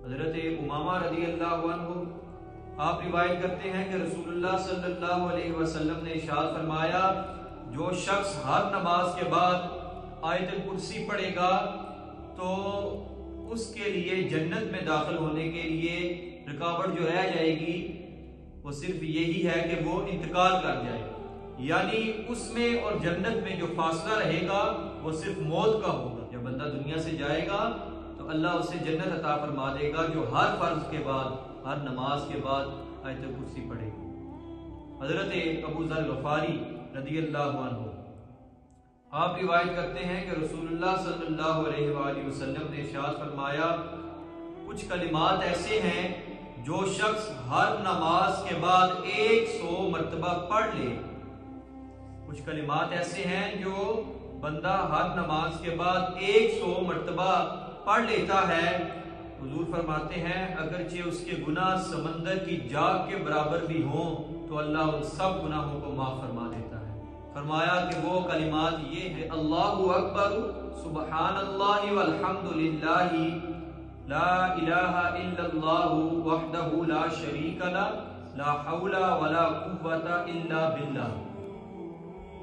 حضرت امامہ رضی اللہ عنہ آپ روایت کرتے ہیں کہ رسول اللہ صلی اللہ علیہ وسلم نے ارشاد فرمایا، جو شخص ہر نماز کے بعد آیت الکرسی پڑھے گا تو اس کے لیے جنت میں داخل ہونے کے لیے رکاوٹ جو رہ جائے گی وہ صرف یہی ہے کہ وہ انتقال کر جائے، یعنی اس میں اور جنت میں جو فاصلہ رہے گا وہ صرف موت کا ہوگا۔ جب بندہ دنیا سے جائے گا تو اللہ اسے جنت عطا فرما دے گا جو ہر فرض کے بعد، ہر نماز کے بعد آیت الکرسی پڑھے گا۔ حضرت ابو ذر غفاری رضی اللہ عنہ آپ روایت کرتے ہیں کہ رسول اللہ صلی اللہ علیہ وآلہ وسلم نے ارشاد فرمایا، کچھ کلمات ایسے ہیں جو شخص ہر نماز کے بعد 100 مرتبہ پڑھ لے۔ کچھ کلمات ایسے ہیں جو بندہ ہر نماز کے بعد 100 مرتبہ پڑھ لیتا ہے، حضور فرماتے ہیں اگرچہ اس کے گناہ سمندر کی جاگ کے برابر بھی ہوں تو اللہ ان سب گناہوں کو معاف فرما دیتا ہے۔ فرمایا کہ وہ کلمات یہ ہے، اللہ اکبر، سبحان اللہ والحمد للہ، لا الہ الا اللہ وحدہ لا شریک لہ، لا حول ولا قوة الا باللہ۔